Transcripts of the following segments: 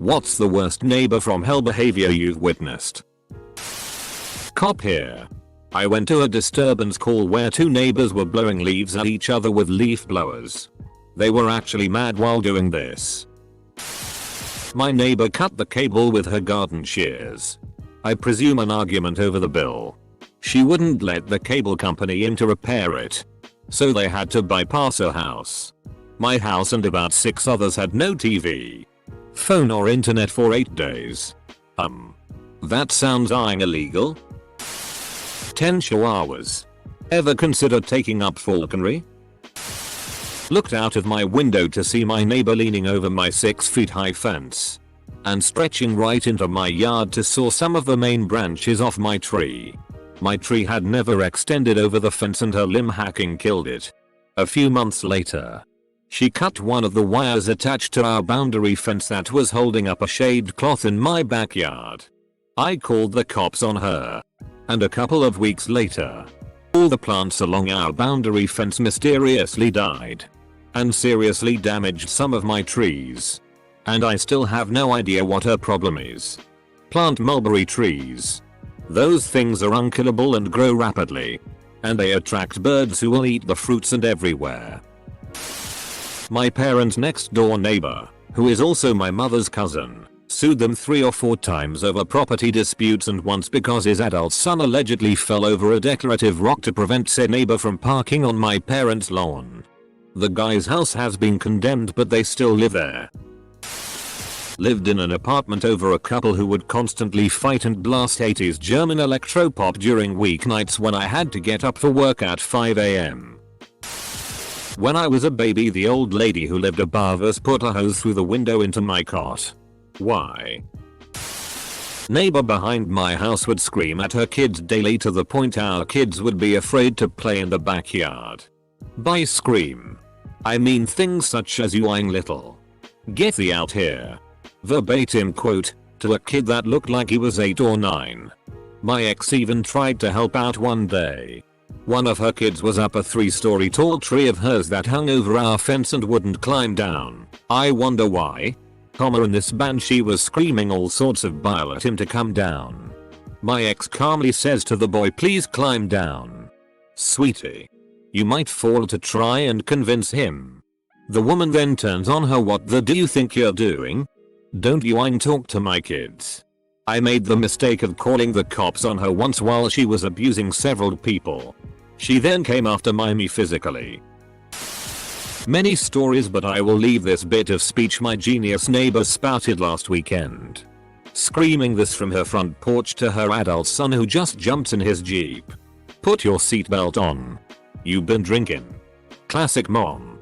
What's the worst neighbor from hell behavior you've witnessed? Cop here. I went to a disturbance call where two neighbors were blowing leaves at each other with leaf blowers. They were actually mad while doing this. My neighbor cut the cable with her garden shears. I presume an argument over the bill. She wouldn't let the cable company in to repair it, so they had to bypass her house. My house and about 6 others had no TV, phone or internet for 8 days. That sounds illegal. 10 chihuahuas. Ever consider taking up falconry? Looked out of my window to see my neighbor leaning over my 6-foot high fence and stretching right into my yard to saw some of the main branches off my tree. My tree had never extended over the fence and her limb hacking killed it. A few months later, she cut one of the wires attached to our boundary fence that was holding up a shade cloth in my backyard. I called the cops on her. And a couple of weeks later, all the plants along our boundary fence mysteriously died and seriously damaged some of my trees. And I still have no idea what her problem is. Plant mulberry trees. Those things are unkillable and grow rapidly. And they attract birds who will eat the fruits and everywhere. My parents' next door neighbor, who is also my mother's cousin, sued them 3 or 4 times over property disputes and once because his adult son allegedly fell over a decorative rock to prevent said neighbor from parking on my parents' lawn. The guy's house has been condemned but they still live there. Lived in an apartment over a couple who would constantly fight and blast 80s German electropop during weeknights when I had to get up for work at 5 AM. When I was a baby, the old lady who lived above us put a hose through the window into my cot. Why? Neighbor behind my house would scream at her kids daily to the point our kids would be afraid to play in the backyard. By scream, I mean things such as "you lying little. Get thee out here." Verbatim quote to a kid that looked like he was 8 or 9. My ex even tried to help out one day. One of her kids was up a 3-story tall tree of hers that hung over our fence and wouldn't climb down. I wonder why. In this band she was screaming all sorts of bile at him to come down. My ex calmly says to the boy, "Please climb down. Sweetie. You might fall to try and convince him." The woman then turns on her, "What the do you think you're doing? Don't you talk to my kids." I made the mistake of calling the cops on her once while she was abusing several people. She then came after me physically. Many stories, but I will leave this bit of speech my genius neighbor spouted last weekend. Screaming this from her front porch to her adult son who just jumped in his Jeep. "Put your seatbelt on. You been drinking." Classic mom.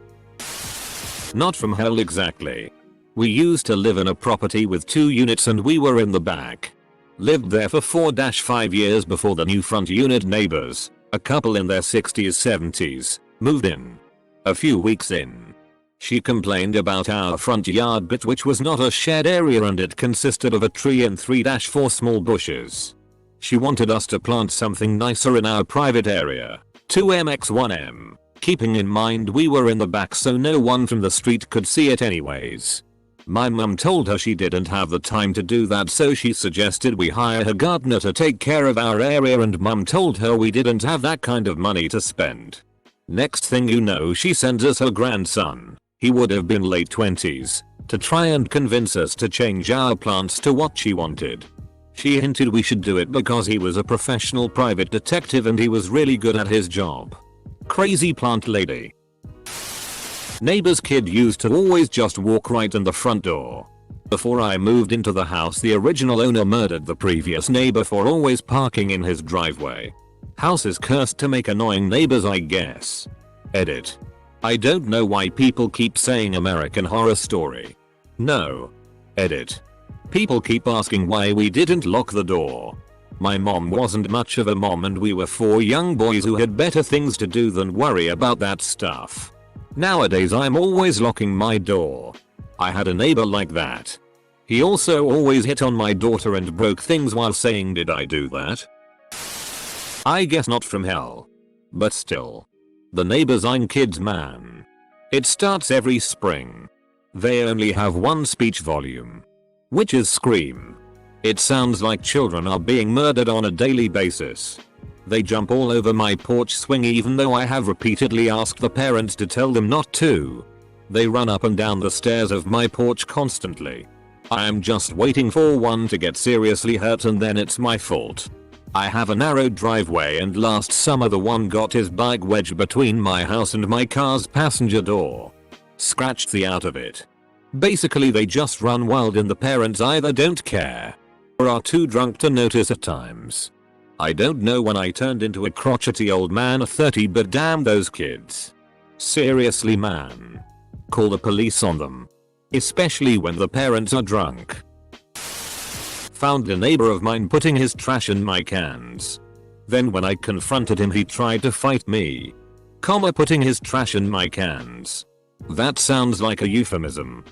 Not from hell exactly. We used to live in a property with 2 units and we were in the back. Lived there for 4-5 years before the new front unit neighbors, a couple in their 60s 70s, moved in. A few weeks in, she complained about our front yard bit, which was not a shared area and it consisted of a tree and 3-4 small bushes. She wanted us to plant something nicer in our private area, 2mx1m, keeping in mind we were in the back so no one from the street could see it anyways. My mum told her she didn't have the time to do that, so she suggested we hire a gardener to take care of our area, and mum told her we didn't have that kind of money to spend. Next thing you know, she sends us her grandson, he would have been late 20s, to try and convince us to change our plants to what she wanted. She hinted we should do it because he was a professional private detective and he was really good at his job. Crazy plant lady. Neighbor's kid used to always just walk right in the front door. Before I moved into the house, the original owner murdered the previous neighbor for always parking in his driveway. House is cursed to make annoying neighbors, I guess. Edit. I don't know why people keep saying American Horror Story. No. Edit. People keep asking why we didn't lock the door. My mom wasn't much of a mom and we were 4 young boys who had better things to do than worry about that stuff. Nowadays I'm always locking my door. I had a neighbor like that. He also always hit on my daughter and broke things while saying, "Did I do that?" I guess not from hell. But still. The neighbors kids, man. It starts every spring. They only have one speech volume. Witches scream. It sounds like children are being murdered on a daily basis. They jump all over my porch swing even though I have repeatedly asked the parents to tell them not to. They run up and down the stairs of my porch constantly. I am just waiting for one to get seriously hurt and then it's my fault. I have a narrow driveway and last summer the one got his bike wedged between my house and my car's passenger door. Scratched the out of it. Basically they just run wild and the parents either don't care or are too drunk to notice at times. I don't know when I turned into a crotchety old man at 30 but damn those kids. Seriously man. Call the police on them. Especially when the parents are drunk. Found a neighbor of mine putting his trash in my cans. Then when I confronted him he tried to fight me. Putting his trash in my cans. That sounds like a euphemism.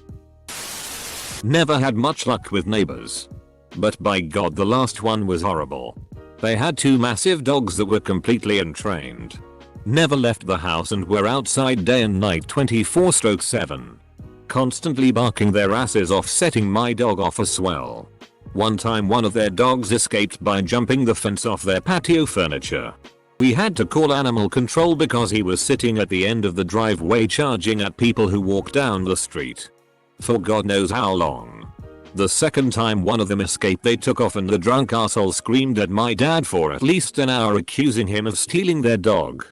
Never had much luck with neighbors. But by God the last one was horrible. They had 2 massive dogs that were completely untrained. Never left the house and were outside day and night 24/7. Constantly barking their asses off, setting my dog off as well. One time one of their dogs escaped by jumping the fence off their patio furniture. We had to call animal control because he was sitting at the end of the driveway charging at people who walked down the street. For God knows how long. The second time one of them escaped they took off and the drunk asshole screamed at my dad for at least an hour accusing him of stealing their dog.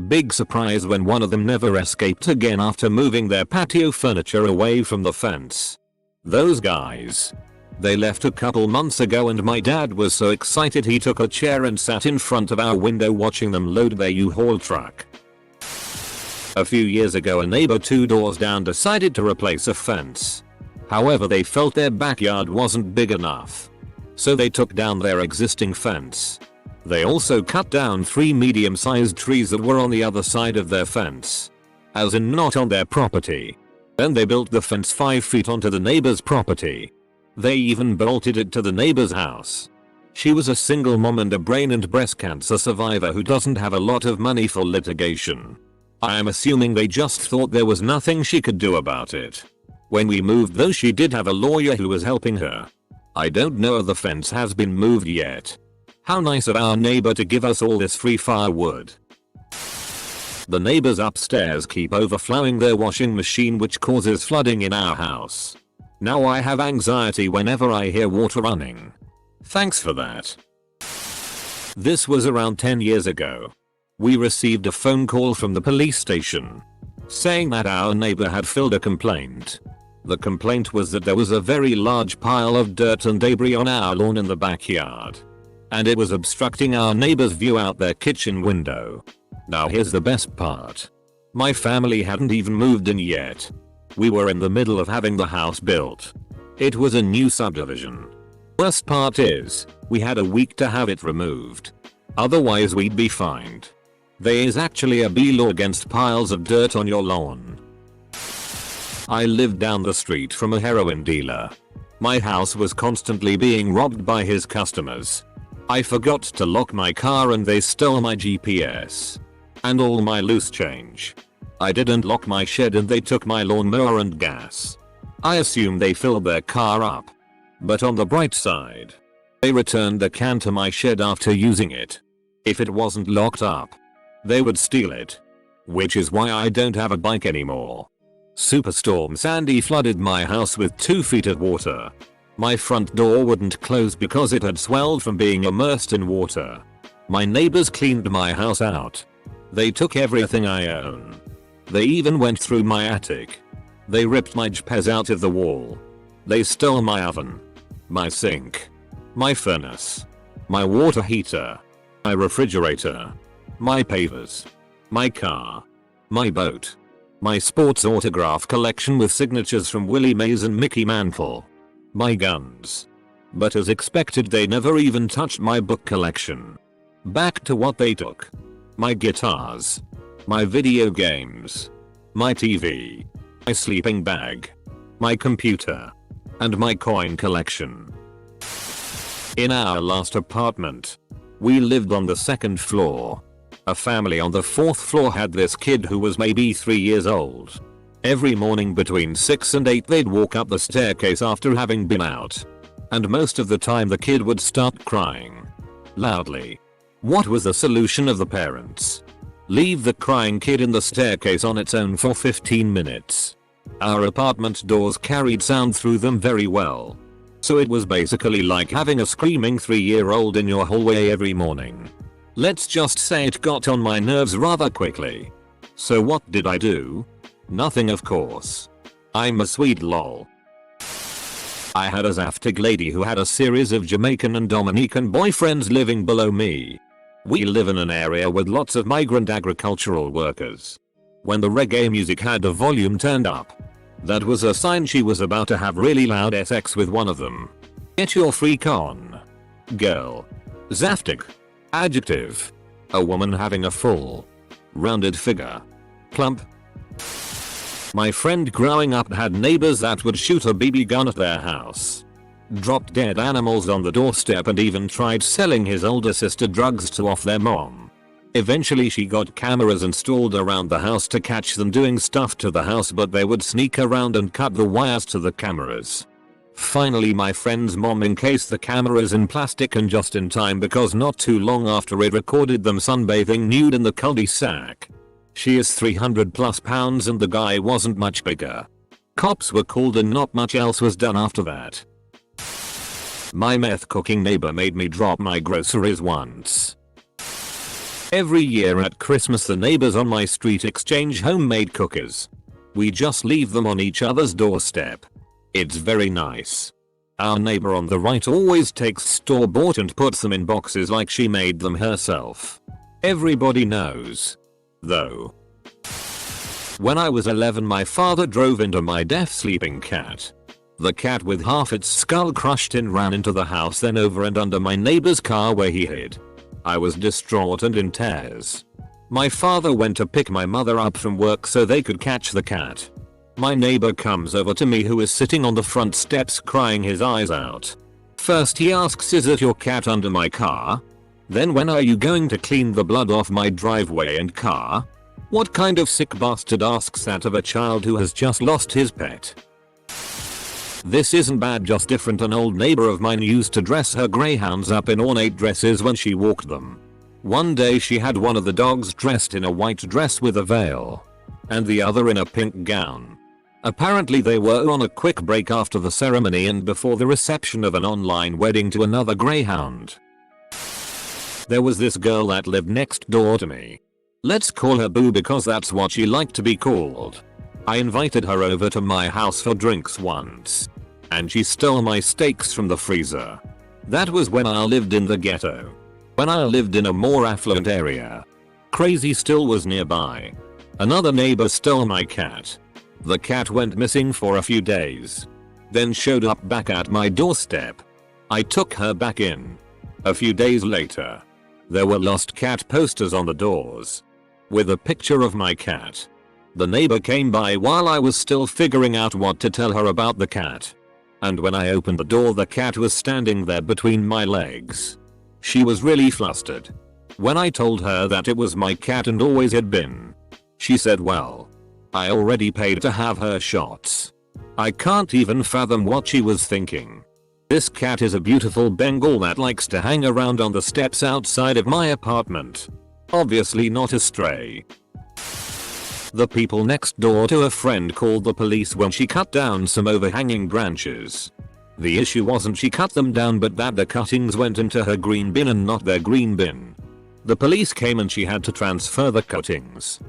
Big surprise when one of them never escaped again after moving their patio furniture away from the fence. Those guys. They left a couple months ago and my dad was so excited he took a chair and sat in front of our window watching them load their U-Haul truck. A few years ago a neighbor 2 doors down decided to replace a fence. However they felt their backyard wasn't big enough. So they took down their existing fence. They also cut down 3 medium-sized trees that were on the other side of their fence. As in not on their property. Then they built the fence 5 feet onto the neighbor's property. They even bolted it to the neighbor's house. She was a single mom and a brain and breast cancer survivor who doesn't have a lot of money for litigation. I am assuming they just thought there was nothing she could do about it. When we moved though she did have a lawyer who was helping her. I don't know if the fence has been moved yet. How nice of our neighbor to give us all this free firewood. The neighbors upstairs keep overflowing their washing machine which causes flooding in our house. Now I have anxiety whenever I hear water running. Thanks for that. This was around 10 years ago. We received a phone call from the police station saying that our neighbor had filed a complaint. The complaint was that there was a very large pile of dirt and debris on our lawn in the backyard. And it was obstructing our neighbor's view out their kitchen window. Now here's the best part. My family hadn't even moved in yet. We were in the middle of having the house built. It was a new subdivision. Worst part is, we had a week to have it removed. Otherwise we'd be fined. There is actually a law against piles of dirt on your lawn. I lived down the street from a heroin dealer. My house was constantly being robbed by his customers. I forgot to lock my car and they stole my GPS. And all my loose change. I didn't lock my shed and they took my lawnmower and gas. I assume they filled their car up. But on the bright side, they returned the can to my shed after using it. If it wasn't locked up, they would steal it. Which is why I don't have a bike anymore. Superstorm Sandy flooded my house with 2 feet of water. My front door wouldn't close because it had swelled from being immersed in water. My neighbors cleaned my house out. They took everything I own. They even went through my attic. They ripped my GPS out of the wall. They stole my oven, my sink, my furnace, my water heater, my refrigerator, my pavers, my car, my boat, my sports autograph collection with signatures from Willie Mays and Mickey Mantle, my guns. But as expected they never even touched my book collection. Back to what they took. My guitars, my video games, my TV, my sleeping bag, my computer, and my coin collection. In our last apartment, we lived on the 2nd floor. A family on the 4th floor had this kid who was maybe 3 years old. Every morning between 6 and 8 they'd walk up the staircase after having been out. And most of the time the kid would start crying. Loudly. What was the solution of the parents? Leave the crying kid in the staircase on its own for 15 minutes. Our apartment doors carried sound through them very well. So it was basically like having a screaming 3-year-old in your hallway every morning. Let's just say it got on my nerves rather quickly. So what did I do? Nothing, of course. I'm a sweet lol. I had a Zaftig lady who had a series of Jamaican and Dominican boyfriends living below me. We live in an area with lots of migrant agricultural workers. When the reggae music had the volume turned up, that was a sign she was about to have really loud sex with one of them. Get your freak on. Girl. Zaftig. Adjective. A woman having a full, rounded figure. Plump. My friend growing up had neighbors that would shoot a BB gun at their house. Dropped dead animals on the doorstep and even tried selling his older sister drugs to off their mom. Eventually she got cameras installed around the house to catch them doing stuff to the house, but they would sneak around and cut the wires to the cameras. Finally my friend's mom encased the cameras in plastic, and just in time because not too long after it recorded them sunbathing nude in the cul-de-sac. She is 300 plus pounds and the guy wasn't much bigger. Cops were called and not much else was done after that. My meth cooking neighbor made me drop my groceries once. Every year at Christmas the neighbors on my street exchange homemade cookies. We just leave them on each other's doorstep. It's very nice. Our neighbor on the right always takes store-bought and puts them in boxes like she made them herself. Everybody knows. Though. When I was 11 my father drove into my deaf sleeping cat. The cat with half its skull crushed in ran into the house, then over and under my neighbor's car where he hid. I was distraught and in tears. My father went to pick my mother up from work so they could catch the cat. My neighbor comes over to me, who is sitting on the front steps crying his eyes out. First he asks, "Is it your cat under my car?" Then, "When are you going to clean the blood off my driveway and car?" What kind of sick bastard asks that of a child who has just lost his pet? This isn't bad, just different. An old neighbor of mine used to dress her greyhounds up in ornate dresses when she walked them. One day she had one of the dogs dressed in a white dress with a veil, and the other in a pink gown. Apparently they were on a quick break after the ceremony and before the reception of an online wedding to another greyhound. There was this girl that lived next door to me. Let's call her Boo because that's what she liked to be called. I invited her over to my house for drinks once, and she stole my steaks from the freezer. That was when I lived in the ghetto. When I lived in a more affluent area. Crazy still was nearby. Another neighbor stole my cat. The cat went missing for a few days, then showed up back at my doorstep. I took her back in. A few days later, there were lost cat posters on the doors with a picture of my cat. The neighbor came by while I was still figuring out what to tell her about the cat. And when I opened the door, the cat was standing there between my legs. She was really flustered. When I told her that it was my cat and always had been, she said, "Well, I already paid to have her shots." I can't even fathom what she was thinking. This cat is a beautiful Bengal that likes to hang around on the steps outside of my apartment. Obviously not a stray. The people next door to a friend called the police when she cut down some overhanging branches. The issue wasn't she cut them down, but that the cuttings went into her green bin and not their green bin. The police came and she had to transfer the cuttings.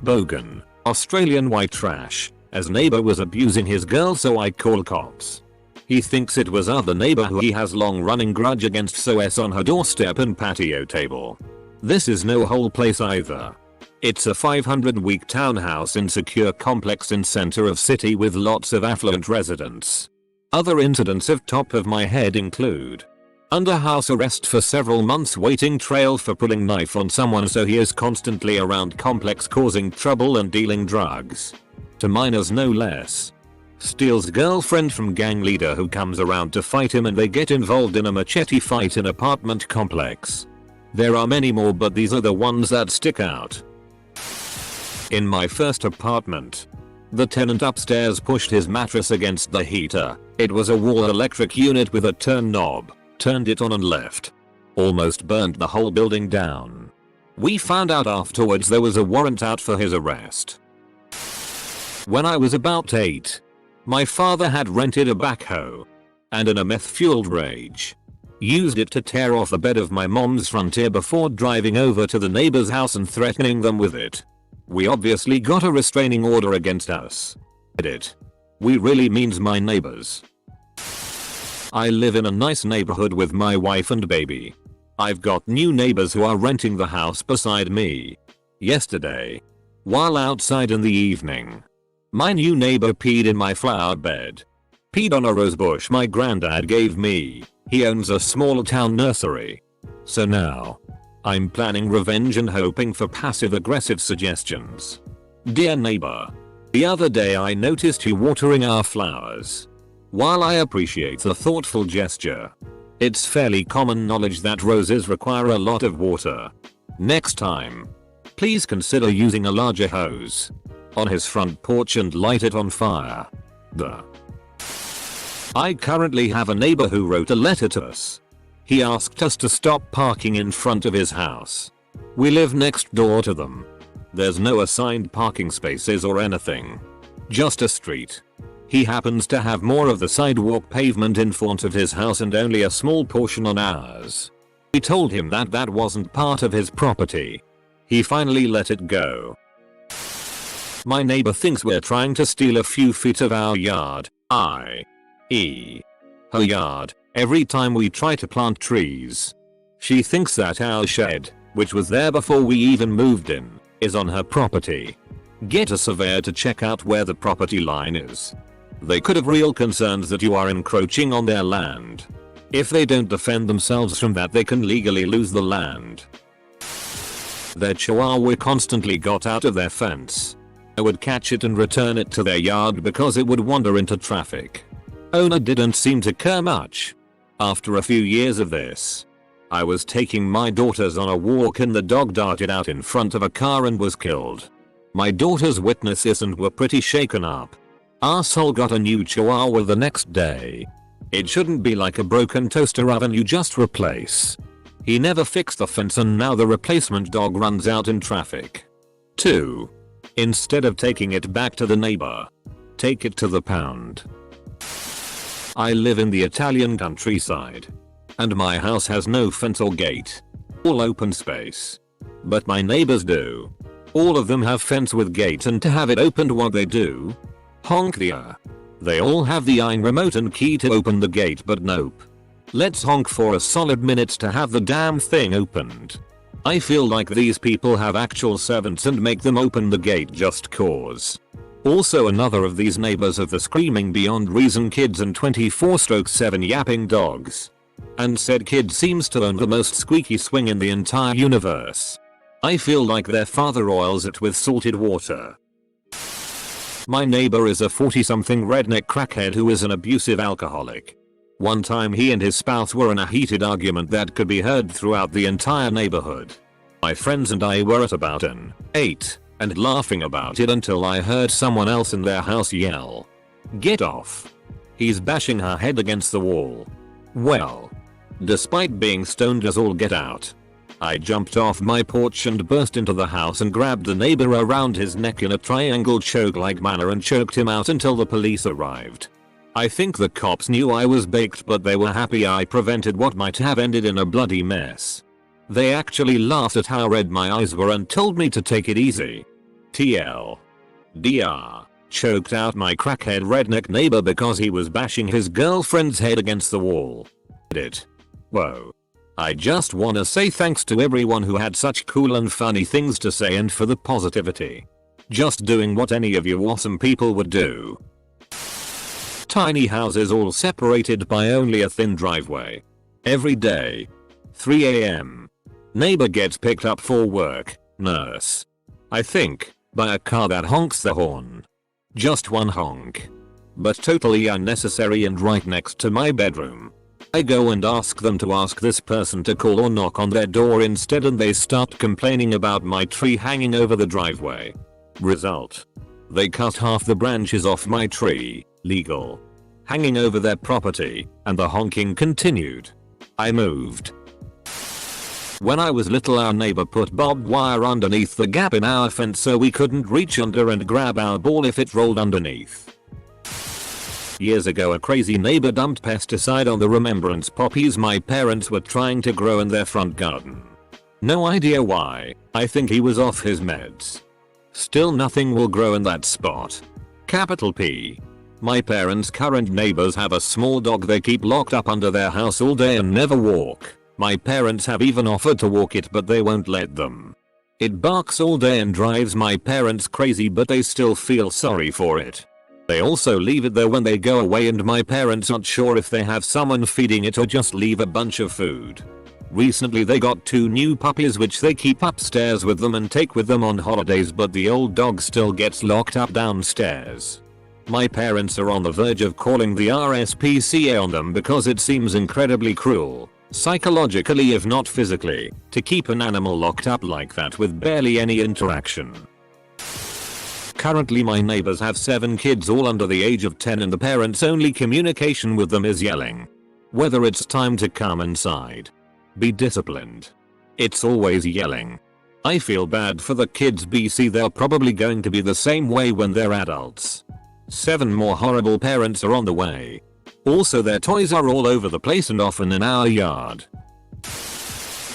Bogan, Australian white trash. As neighbor was abusing his girl, so I call cops. He thinks it was other neighbor who he has long running grudge against, so S on her doorstep and patio table. This is no whole place either. It's a 500-week townhouse in secure complex in center of city with lots of affluent residents. Other incidents off top of my head include under house arrest for several months, waiting trail for pulling knife on someone, so he is constantly around complex causing trouble and dealing drugs to minors no less. Steals girlfriend from gang leader who comes around to fight him and they get involved in a machete fight in apartment complex. There are many more, but these are the ones that stick out. In my first apartment, the tenant upstairs pushed his mattress against the heater. It was a wall electric unit with a turn knob. Turned it on and left. Almost burned the whole building down. We found out afterwards there was a warrant out for his arrest. When I was about 8, my father had rented a backhoe, and in a meth-fueled rage, used it to tear off the bed of my mom's frontier before driving over to the neighbor's house and threatening them with it. We obviously got a restraining order against us. It. We really means my neighbors. I live in a nice neighborhood with my wife and baby. I've got new neighbors who are renting the house beside me. Yesterday, while outside in the evening, my new neighbor peed in my flower bed. Peed on a rose bush my granddad gave me. He owns a small town nursery. So now, I'm planning revenge and hoping for passive-aggressive suggestions. Dear neighbor, the other day I noticed you watering our flowers. While I appreciate the thoughtful gesture, it's fairly common knowledge that roses require a lot of water. Next time, please consider using a larger hose on his front porch and light it on fire. I currently have a neighbor who wrote a letter to us. He asked us to stop parking in front of his house. We live next door to them. There's no assigned parking spaces or anything. Just a street. He happens to have more of the sidewalk pavement in front of his house and only a small portion on ours. We told him that that wasn't part of his property. He finally let it go. My neighbor thinks we're trying to steal a few feet of our yard, i.e. her yard, every time we try to plant trees. She thinks that our shed, which was there before we even moved in, is on her property. Get a surveyor to check out where the property line is. They could have real concerns that you are encroaching on their land. If they don't defend themselves from that, they can legally lose the land. Their chihuahua constantly got out of their fence. I would catch it and return it to their yard because it would wander into traffic. Owner didn't seem to care much. After a few years of this, I was taking my daughters on a walk and the dog darted out in front of a car and was killed. My daughters witnessed this and were pretty shaken up. Arsehole got a new chihuahua the next day. It shouldn't be like a broken toaster oven you just replace. He never fixed the fence and now the replacement dog runs out in traffic. 2. Instead of taking it back to the neighbor, take it to the pound. I live in the Italian countryside, and my house has no fence or gate. All open space. But my neighbors do. All of them have fence with gate, and to have it opened, what they do? Honk the They all have the iron remote and key to open the gate, but nope. Let's honk for a solid minute to have the damn thing opened. I feel like these people have actual servants and make them open the gate just cause. Also, another of these neighbors of the screaming beyond reason kids and 24/7 yapping dogs. And said kid seems to own the most squeaky swing in the entire universe. I feel like their father oils it with salted water. My neighbor is a 40-something redneck crackhead who is an abusive alcoholic. One time he and his spouse were in a heated argument that could be heard throughout the entire neighborhood. My friends and I were at about an 8 and laughing about it until I heard someone else in their house yell, "Get off. He's bashing her head against the wall." Well, despite being stoned as all get out, I jumped off my porch and burst into the house and grabbed the neighbor around his neck in a triangle choke-like manner and choked him out until the police arrived. I think the cops knew I was baked, but they were happy I prevented what might have ended in a bloody mess. They actually laughed at how red my eyes were and told me to take it easy. TLDR. Choked out my crackhead redneck neighbor because he was bashing his girlfriend's head against the wall. Whoa. I just wanna say thanks to everyone who had such cool and funny things to say and for the positivity. Just doing what any of you awesome people would do. Tiny houses all separated by only a thin driveway. Every day. 3 AM. Neighbor gets picked up for work, nurse. I think, by a car that honks the horn. Just one honk. But totally unnecessary and right next to my bedroom. I go and ask them to ask this person to call or knock on their door instead, and they start complaining about my tree hanging over the driveway. Result. They cut half the branches off my tree, legal, hanging over their property, and the honking continued. I moved. When I was little, our neighbor put barbed wire underneath the gap in our fence so we couldn't reach under and grab our ball if it rolled underneath. Years ago, a crazy neighbor dumped pesticide on the remembrance poppies my parents were trying to grow in their front garden. No idea why. I think he was off his meds. Still, nothing will grow in that spot. Capital P. My parents' current neighbors have a small dog they keep locked up under their house all day and never walk. My parents have even offered to walk it, but they won't let them. It barks all day and drives my parents crazy, but they still feel sorry for it. They also leave it there when they go away, and my parents aren't sure if they have someone feeding it or just leave a bunch of food. Recently they got 2 new puppies which they keep upstairs with them and take with them on holidays, but the old dog still gets locked up downstairs. My parents are on the verge of calling the RSPCA on them because it seems incredibly cruel, psychologically if not physically, to keep an animal locked up like that with barely any interaction. Currently my neighbors have 7 kids all under the age of 10, and the parents' only communication with them is yelling. Whether it's time to come inside, be disciplined. It's always yelling. I feel bad for the kids. BC, they're probably going to be the same way when they're adults. 7 more horrible parents are on the way. Also, their toys are all over the place and often in our yard.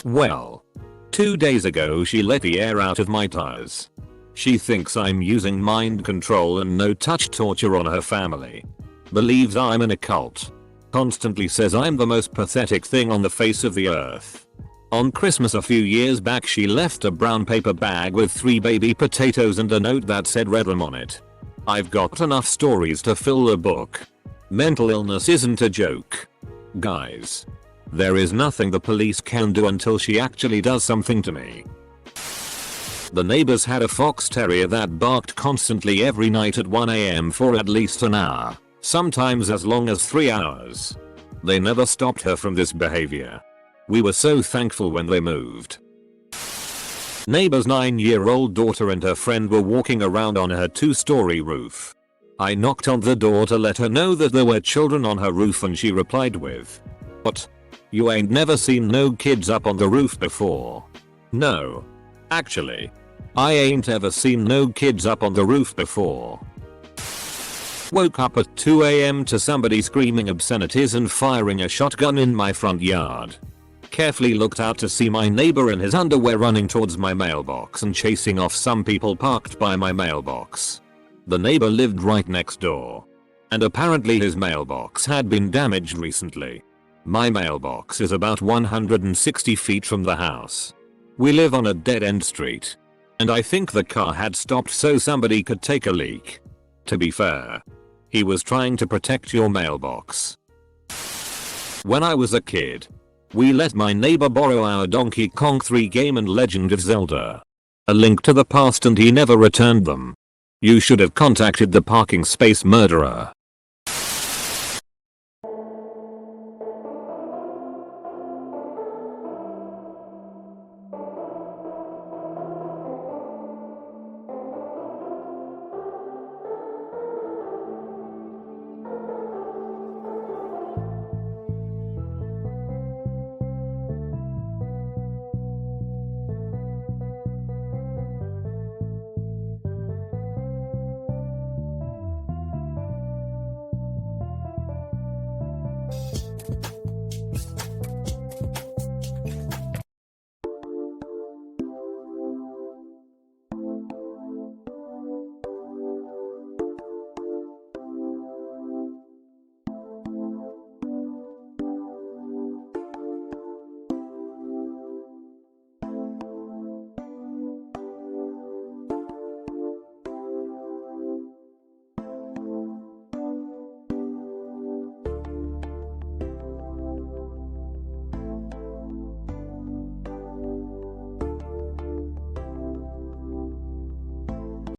Well, 2 days ago she let the air out of my tires. She thinks I'm using mind control and no touch torture on her family. Believes I'm in a cult. Constantly says I'm the most pathetic thing on the face of the earth. On Christmas a few years back she left a brown paper bag with 3 baby potatoes and a note that said "read them" on it. I've got enough stories to fill a book. Mental illness isn't a joke. Guys, there is nothing the police can do until she actually does something to me. The neighbors had a fox terrier that barked constantly every night at 1 AM for at least an hour. Sometimes as long as 3 hours. They never stopped her from this behavior. We were so thankful when they moved. Neighbor's 9-year-old daughter and her friend were walking around on her 2-story roof. I knocked on the door to let her know that there were children on her roof, and she replied with, "What? You ain't never seen no kids up on the roof before?" No. Actually, I ain't ever seen no kids up on the roof before. Woke up at 2 AM to somebody screaming obscenities and firing a shotgun in my front yard. Carefully looked out to see my neighbor in his underwear running towards my mailbox and chasing off some people parked by my mailbox. The neighbor lived right next door. And apparently his mailbox had been damaged recently. My mailbox is about 160 feet from the house. We live on a dead-end street. And I think the car had stopped so somebody could take a leak. To be fair, he was trying to protect your mailbox. When I was a kid, we let my neighbor borrow our Donkey Kong 3 game and Legend of Zelda: A Link to the Past, and he never returned them. You should have contacted the parking space murderer.